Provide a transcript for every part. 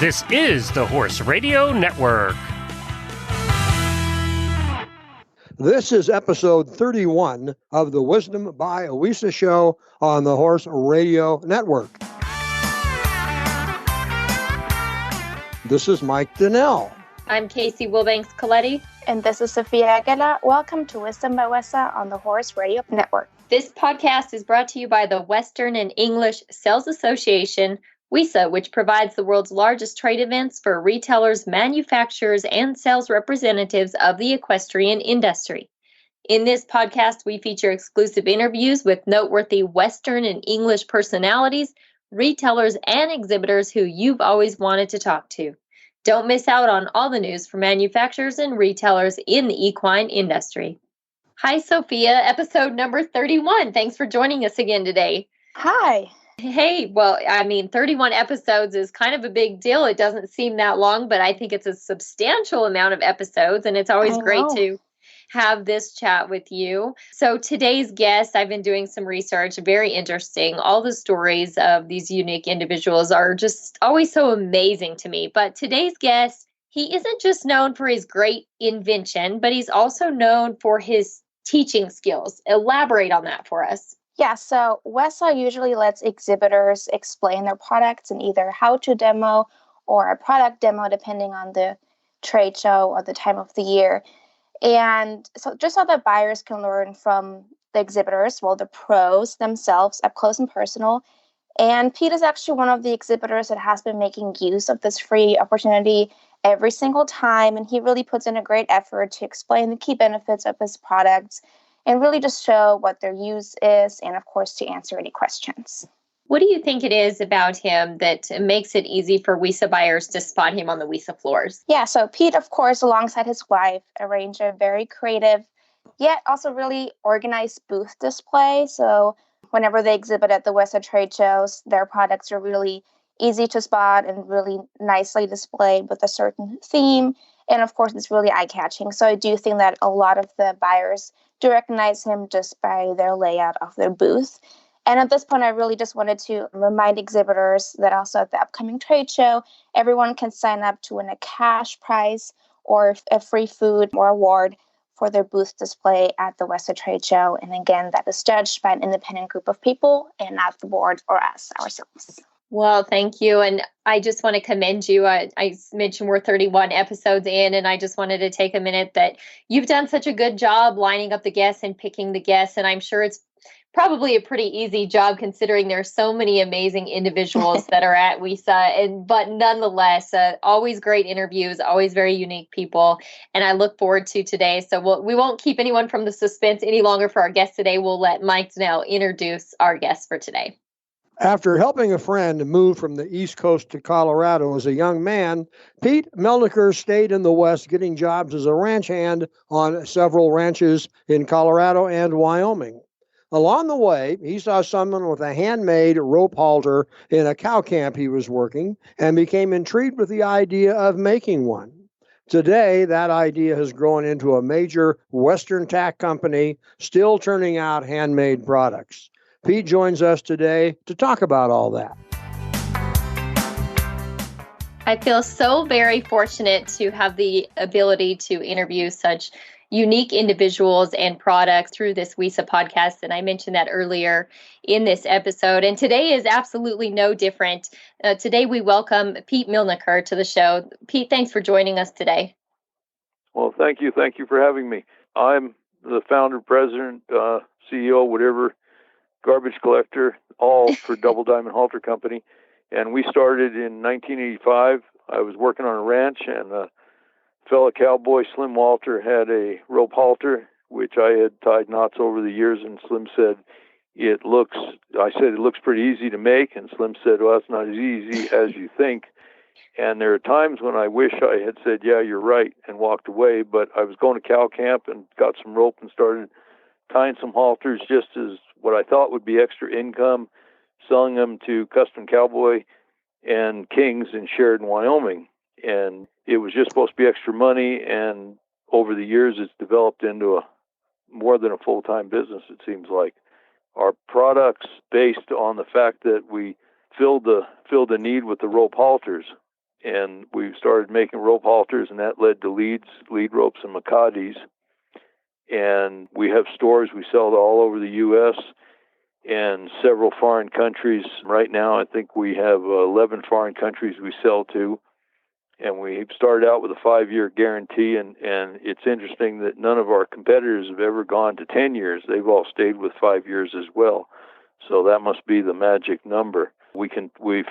This is the Horse Radio Network. This is episode 31 of the Wisdom by Louisa show on the Horse Radio Network. This is Mike Donnell. I'm Casey Wilbanks-Coletti. And this is Sophia Aguilar. Welcome to Wisdom by Wesa on the Horse Radio Network. This podcast is brought to you by the Western and English Sales Association, WESA, which provides the world's largest trade events for retailers, manufacturers, and sales representatives of the equestrian industry. In this podcast, we feature exclusive interviews with noteworthy Western and English personalities, retailers, and exhibitors who you've always wanted to talk to. Don't miss out on all the news from manufacturers and retailers in the equine industry. Hi, Sophia, episode number 31. Thanks for joining us again today. Hi. Hey, well, 31 episodes is kind of a big deal. It doesn't seem that long, but I think it's a substantial amount of episodes, and it's always great to have this chat with you. So today's guest, I've been doing some research, very interesting. All the stories of these unique individuals are just always so amazing to me. But today's guest, he isn't just known for his great invention, but he's also known for his teaching skills. Elaborate on that for us. Yeah, so WESA usually lets exhibitors explain their products in either how-to demo or a product demo, depending on the trade show or the time of the year. And so just so that buyers can learn from the exhibitors, well, the pros themselves up close and personal. And Pete is actually one of the exhibitors that has been making use of this free opportunity every single time. And he really puts in a great effort to explain the key benefits of his products and really just show what their use is, and of course, to answer any questions. What do you think it is about him that makes it easy for WESA buyers to spot him on the WESA floors? Yeah, so Pete, of course, alongside his wife, arranged a very creative, yet also really organized booth display. So whenever they exhibit at the WESA trade shows, their products are really easy to spot and really nicely displayed with a certain theme. And of course, it's really eye-catching. So I do think that a lot of the buyers do recognize him just by their layout of their booth. And at this point, I really just wanted to remind exhibitors that also at the upcoming trade show, everyone can sign up to win a cash prize or a free food or award for their booth display at the WESA trade show. And again, that is judged by an independent group of people and not the board or us ourselves. Well, thank you. And I just want to commend you. I mentioned we're 31 episodes in, and I just wanted to take a minute that you've done such a good job lining up the guests and picking the guests. And I'm sure it's probably a pretty easy job considering there's so many amazing individuals that are at WESA. But nonetheless, always great interviews, always very unique people. And I look forward to today. So we won't keep anyone from the suspense any longer for our guest today. We'll let Mike Donnell introduce our guest for today. After helping a friend move from the East Coast to Colorado as a young man, Pete Melniker stayed in the West getting jobs as a ranch hand on several ranches in Colorado and Wyoming. Along the way, he saw someone with a handmade rope halter in a cow camp he was working and became intrigued with the idea of making one. Today, that idea has grown into a major Western tack company, still turning out handmade products. Pete joins us today to talk about all that. I feel so very fortunate to have the ability to interview such unique individuals and products through this WESA podcast. And I mentioned that earlier in this episode. And today is absolutely no different. Today we welcome Pete Melniker to the show. Pete, thanks for joining us today. Well, thank you. Thank you for having me. I'm the founder, president, CEO, whatever, garbage collector, all for Double Diamond Halter Company. And we started in 1985. I was working on a ranch, and a fellow cowboy, Slim Walter, had a rope halter, which I had tied knots over the years, and Slim said, it looks pretty easy to make, and Slim said, well, it's not as easy as you think. And there are times when I wish I had said, yeah, you're right, and walked away, but I was going to cow camp and got some rope and started tying some halters just as what I thought would be extra income, selling them to Custom Cowboy and Kings in Sheridan, Wyoming. And it was just supposed to be extra money, and over the years it's developed into more than a full-time business, it seems like. Our products, based on the fact that we filled the need with the rope halters, and we started making rope halters, and that led to lead ropes, and Macadis. And we have stores. We sell to all over the U.S. and several foreign countries. Right now, I think we have 11 foreign countries we sell to. And we started out with a 5-year guarantee, and it's interesting that none of our competitors have ever gone to 10 years. They've all stayed with 5 years as well. So that must be the magic number. We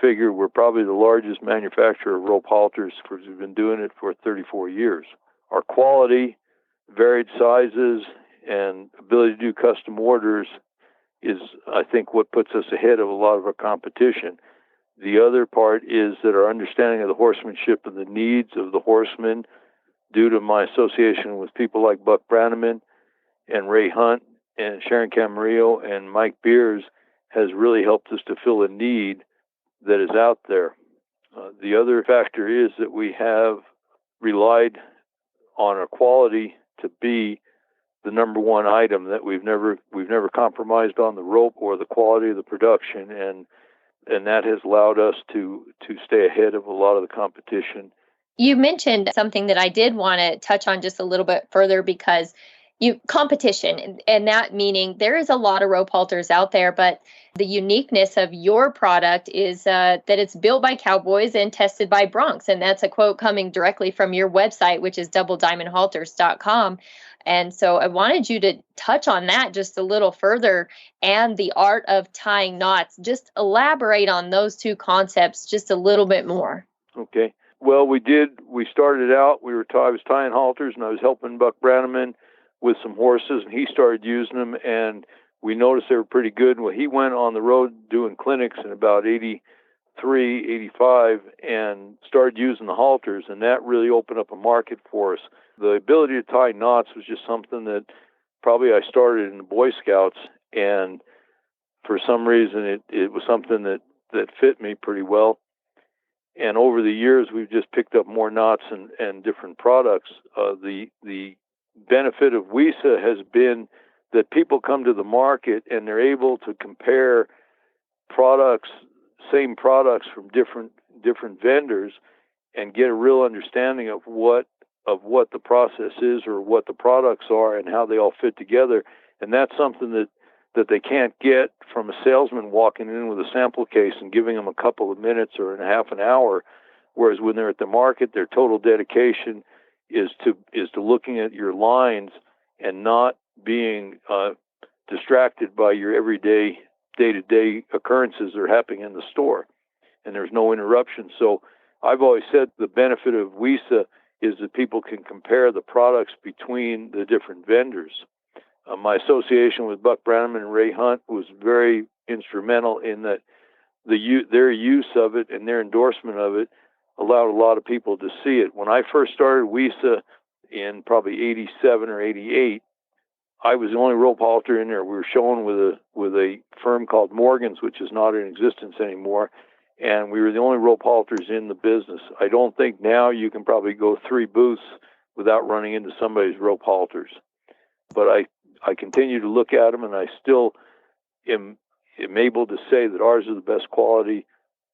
figure we're probably the largest manufacturer of rope halters because we've been doing it for 34 years. Our quality, varied sizes, and ability to do custom orders is, I think, what puts us ahead of a lot of our competition. The other part is that our understanding of the horsemanship and the needs of the horsemen, due to my association with people like Buck Brannaman and Ray Hunt and Sharon Camarillo and Mike Beers, has really helped us to fill a need that is out there. The other factor is that we have relied on our quality to be the number one item, that we've never compromised on the rope or the quality of the production, and that has allowed us to stay ahead of a lot of the competition. You mentioned something that I did want to touch on just a little bit further, because competition, and that meaning there is a lot of rope halters out there, but the uniqueness of your product is that it's built by cowboys and tested by broncs. And that's a quote coming directly from your website, which is doublediamondhalters.com. And so I wanted you to touch on that just a little further, and the art of tying knots. Just elaborate on those two concepts just a little bit more. Okay. Well, we started out, I was tying halters, and I was helping Buck Brannaman with some horses, and he started using them, and we noticed they were pretty good. Well, he went on the road doing clinics in about 83, 85, and started using the halters, and that really opened up a market for us. The ability to tie knots was just something that probably I started in the Boy Scouts, and for some reason it was something that fit me pretty well. And over the years, we've just picked up more knots and different products. The benefit of WISA has been that people come to the market and they're able to compare same products from different vendors, and get a real understanding of what the process is, or what the products are, and how they all fit together. And that's something that they can't get from a salesman walking in with a sample case and giving them a couple of minutes or a half an hour. Whereas when they're at the market, their total dedication is to looking at your lines and not being distracted by your everyday, day-to-day occurrences that are happening in the store, and there's no interruption. So I've always said the benefit of WISA is that people can compare the products between the different vendors. My association with Buck Brannaman and Ray Hunt was very instrumental in that their use of it and their endorsement of it allowed a lot of people to see it. When I first started WISA in probably 87 or 88, I was the only rope halter in there. We were showing with a firm called Morgan's, which is not in existence anymore, and we were the only rope halters in the business. I don't think now you can probably go 3 booths without running into somebody's rope halters. But I continue to look at them, and I still am able to say that ours are the best quality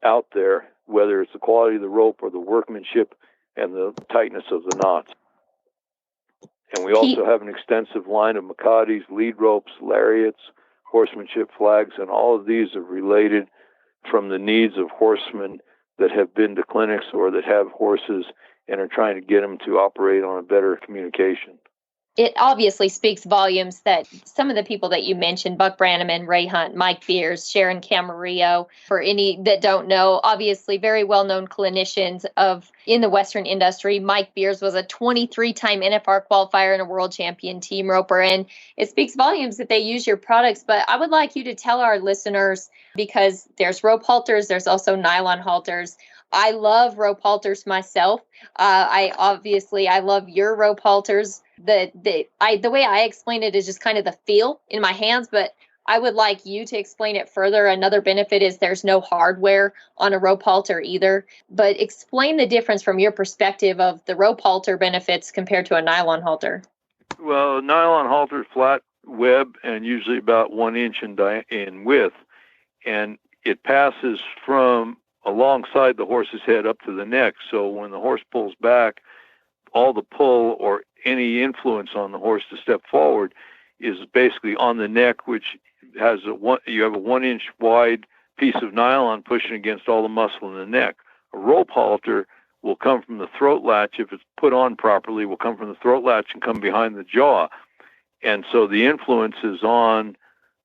out there, whether it's the quality of the rope or the workmanship and the tightness of the knots. And we also have an extensive line of Macadis, lead ropes, lariats, horsemanship flags, and all of these are related from the needs of horsemen that have been to clinics or that have horses and are trying to get them to operate on a better communication. It obviously speaks volumes that some of the people that you mentioned, Buck Brannaman, Ray Hunt, Mike Beers, Sharon Camarillo, for any that don't know, obviously very well-known clinicians in the Western industry. Mike Beers was a 23-time NFR qualifier and a world champion team roper, and it speaks volumes that they use your products. But I would like you to tell our listeners, because there's rope halters, there's also nylon halters. I love rope halters myself. I love your rope halters. The way I explain it is just kind of the feel in my hands, but I would like you to explain it further. Another benefit is there's no hardware on a rope halter either. But explain the difference from your perspective of the rope halter benefits compared to a nylon halter. Well, a nylon halter is flat web and usually about 1 inch in width, and it passes from alongside the horse's head up to the neck. So when the horse pulls back, all the pull or any influence on the horse to step forward is basically on the neck, which has you have a 1-inch wide piece of nylon pushing against all the muscle in the neck. A rope halter will come from the throat latch, if it's put on properly, will come from the throat latch and come behind the jaw. And so the influence is on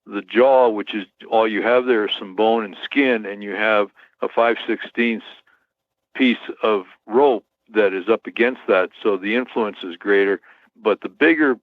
the jaw, which is all you have there is some bone and skin, and you have a 5/16 piece of rope that is up against that. So the influence is greater. But the bigger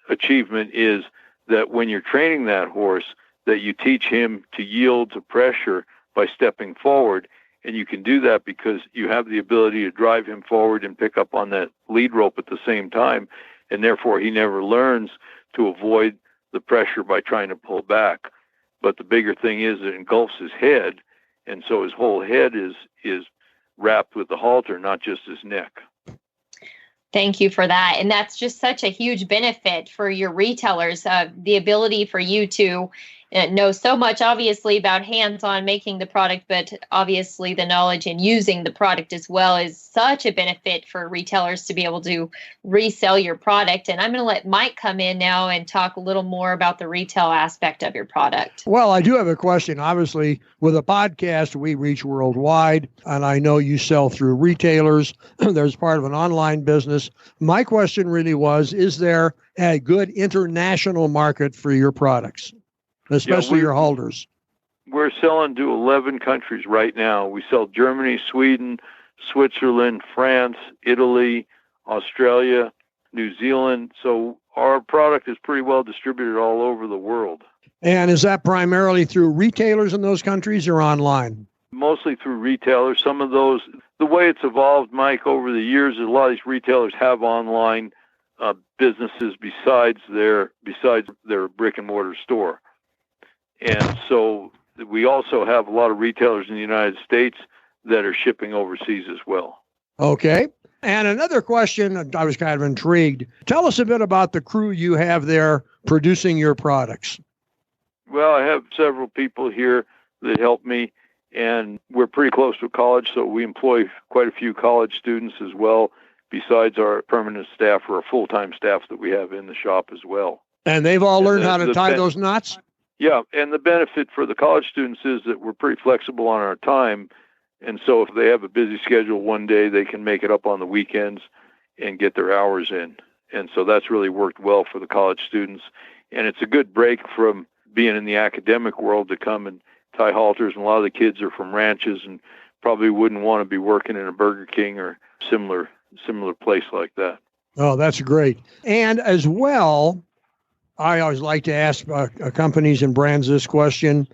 achievement is that when you're training that horse, that you teach him to yield to pressure by stepping forward. And you can do that because you have the ability to drive him forward and pick up on that lead rope at the same time. And therefore, he never learns to avoid the pressure by trying to pull back. But the bigger thing is it engulfs his head. And so his whole head is wrapped with the halter, not just his neck. Thank you for that. And that's just such a huge benefit for your retailers, the ability for you to know so much, obviously, about hands-on making the product, but obviously the knowledge in using the product as well is such a benefit for retailers to be able to resell your product. And I'm going to let Mike come in now and talk a little more about the retail aspect of your product. Well, I do have a question. Obviously, with a podcast, we reach worldwide, and I know you sell through retailers. There's part of an online business. My question really was, is there a good international market for your products, especially your halters? We're selling to 11 countries right now. We sell Germany, Sweden, Switzerland, France, Italy, Australia, New Zealand. So our product is pretty well distributed all over the world. And is that primarily through retailers in those countries or online? Mostly through retailers. Some of those, the way it's evolved, Mike, over the years, a lot of these retailers have online businesses besides their brick and mortar store. And so we also have a lot of retailers in the United States that are shipping overseas as well. Okay. And another question, I was kind of intrigued. Tell us a bit about the crew you have there producing your products. Well, I have several people here that help me, and we're pretty close to college, so we employ quite a few college students as well, besides our permanent staff or our full-time staff that we have in the shop as well. And they've all learned how to tie those knots? Yeah, and the benefit for the college students is that we're pretty flexible on our time. And so if they have a busy schedule one day, they can make it up on the weekends and get their hours in. And so that's really worked well for the college students. And it's a good break from being in the academic world to come and tie halters. And a lot of the kids are from ranches and probably wouldn't want to be working in a Burger King or similar place like that. Oh, that's great. And as well, I always like to ask companies and brands this question: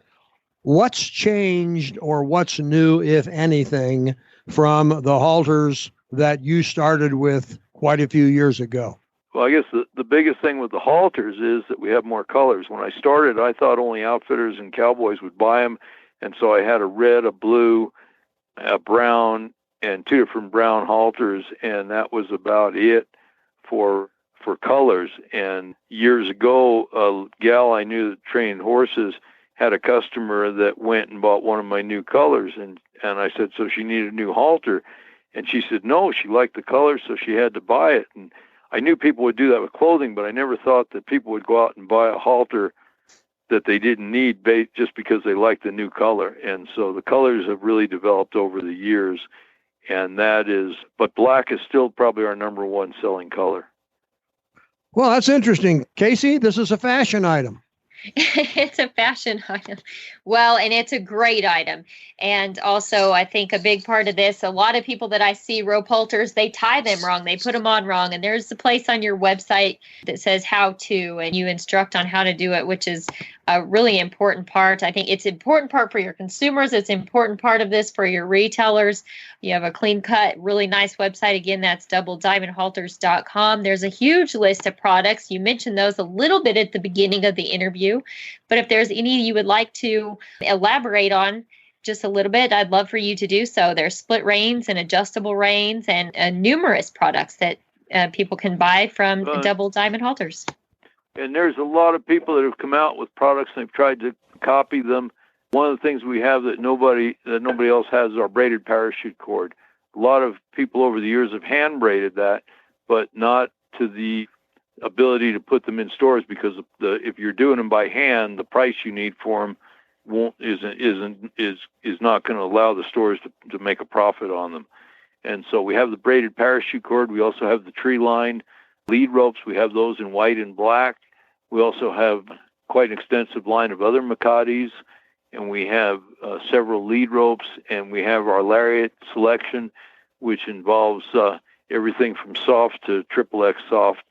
what's changed or what's new, if anything, from the halters that you started with quite a few years ago? Well, I guess the biggest thing with the halters is that we have more colors. When I started, I thought only outfitters and cowboys would buy them. And so I had a red, a blue, a brown, and 2 different brown halters. And that was about it for colors. And years ago, a gal I knew that trained horses had a customer that went and bought one of my new colors. And I said, so she needed a new halter. And she said, no, she liked the color, so she had to buy it. And I knew people would do that with clothing, but I never thought that people would go out and buy a halter that they didn't need just because they liked the new color. And so the colors have really developed over the years. And but black is still probably our number one selling color. Well, that's interesting. Casey, this is a fashion item. It's a fashion item. Well, and it's a great item. And also, I think a big part of this, a lot of people that I see rope halters, they tie them wrong. They put them on wrong. And there's a place on your website that says how to, and you instruct on how to do it, which is a really important part. I think it's an important part for your consumers. It's an important part of this for your retailers. You have a clean cut, really nice website. Again, that's doublediamondhalters.com. There's a huge list of products. You mentioned those a little bit at the beginning of the interview, but if there's any you would like to elaborate on just a little bit, I'd love for you to do so. There's split reins and adjustable reins and numerous products that people can buy from Double Diamond Halters. And there's a lot of people that have come out with products and they've tried to copy them, One of the things we have that nobody else has is our braided parachute cord. A lot of people over the years have hand braided that, but not to the ability to put them in stores, because if you're doing them by hand, the price you need for them is not going to allow the stores to make a profit on them. And so we have the braided parachute cord. We also have the tree-lined lead ropes. We have those in white and black. We also have quite an extensive line of other Makatis, and we have several lead ropes, and we have our lariat selection, which involves everything from soft to XXX soft,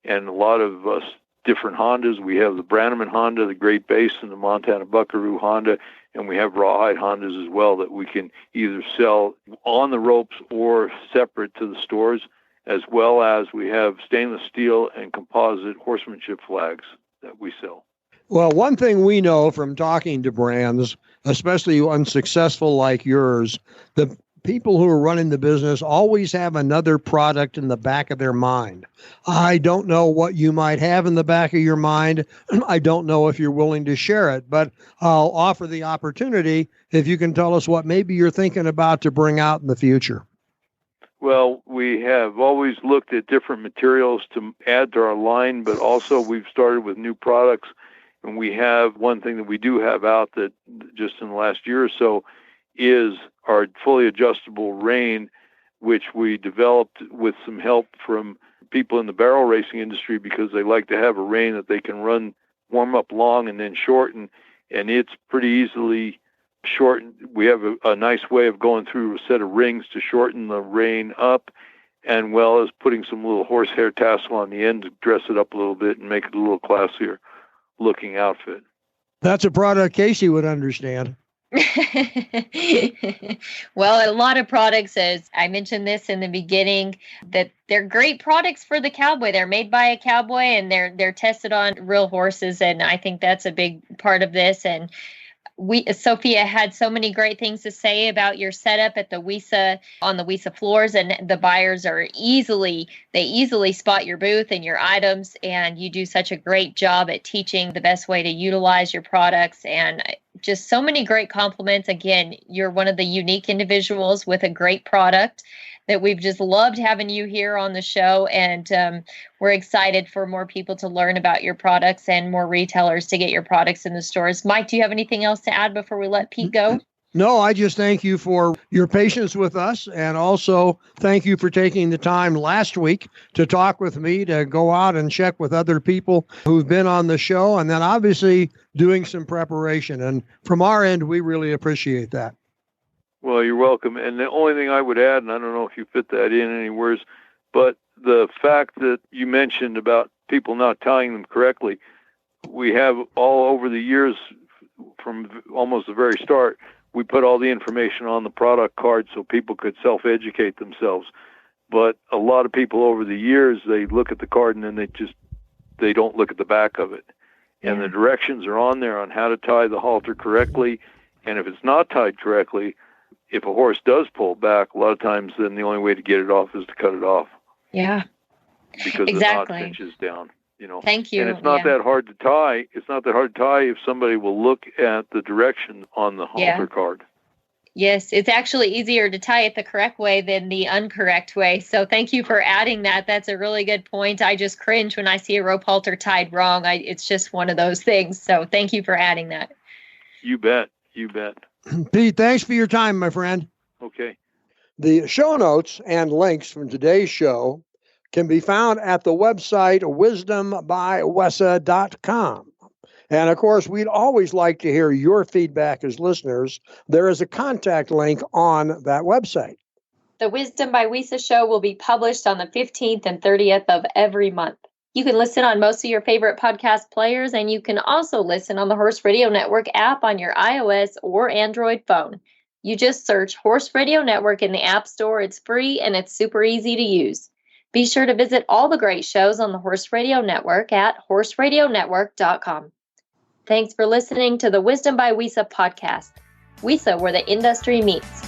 and a lot of different Hondas. We have the Brannaman Honda, the Great Basin, the Montana Buckaroo Honda, and we have rawhide Hondas as well that we can either sell on the ropes or separate to the stores, as well as we have stainless steel and composite horsemanship flags that we sell. Well, one thing we know from talking to brands, especially unsuccessful like yours, the people who are running the business always have another product in the back of their mind. I don't know what you might have in the back of your mind. I don't know if you're willing to share it, but I'll offer the opportunity if you can tell us what maybe you're thinking about to bring out in the future. Well, we have always looked at different materials to add to our line, but also we've started with new products. And we have one thing that we do have out that just in the last year or so is our fully adjustable rein, which we developed with some help from people in the barrel racing industry, because they like to have a rein that they can warm up long and then shorten, and it's pretty easily shortened. We have a nice way of going through a set of rings to shorten the rein up, and well as putting some little horsehair tassel on the end to dress it up a little bit and make it a little classier looking outfit. That's a product Casey would understand. Well, a lot of products, as I mentioned this in the beginning, that they're great products for the cowboy. They're made by a cowboy, and they're tested on real horses, and I think that's a big part of this. And Sophia had so many great things to say about your setup at the WISA, on the WISA floors, and the buyers easily spot your booth and your items, and you do such a great job at teaching the best way to utilize your products, and just so many great compliments. Again, you're one of the unique individuals with a great product that we've just loved having you here on the show, and we're excited for more people to learn about your products and more retailers to get your products in the stores. Mike, do you have anything else to add before we let Pete go? No, I just thank you for your patience with us, and also thank you for taking the time last week to talk with me, to go out and check with other people who've been on the show, and then obviously doing some preparation. And from our end, we really appreciate that. Well, you're welcome. And the only thing I would add, and I don't know if you fit that in anywhere, but the fact that you mentioned about people not tying them correctly, we have all over the years, from almost the very start, we put all the information on the product card so people could self-educate themselves. But a lot of people over the years, they look at the card and then they don't look at the back of it. And the directions are on there on how to tie the halter correctly. And if it's not tied correctly, if a horse does pull back, a lot of times then the only way to get it off is to cut it off. Yeah. Because exactly. the knot pinches down. Thank you. And it's not that hard to tie. It's not that hard to tie if somebody will look at the direction on the halter card. Yes, it's actually easier to tie it the correct way than the incorrect way. So thank you for adding that. That's a really good point. I just cringe when I see a rope halter tied wrong. It's just one of those things. So thank you for adding that. You bet. You bet. Pete, thanks for your time, my friend. Okay. The show notes and links from today's show can be found at the website wisdombywesa.com. And of course, we'd always like to hear your feedback as listeners. There is a contact link on that website. The Wisdom by WISA show will be published on the 15th and 30th of every month. You can listen on most of your favorite podcast players, and you can also listen on the Horse Radio Network app on your iOS or Android phone. You just search Horse Radio Network in the App Store. It's free and it's super easy to use. Be sure to visit all the great shows on the Horse Radio Network at horseradionetwork.com. Thanks for listening to the Wisdom by WISA podcast. WISA, where the industry meets.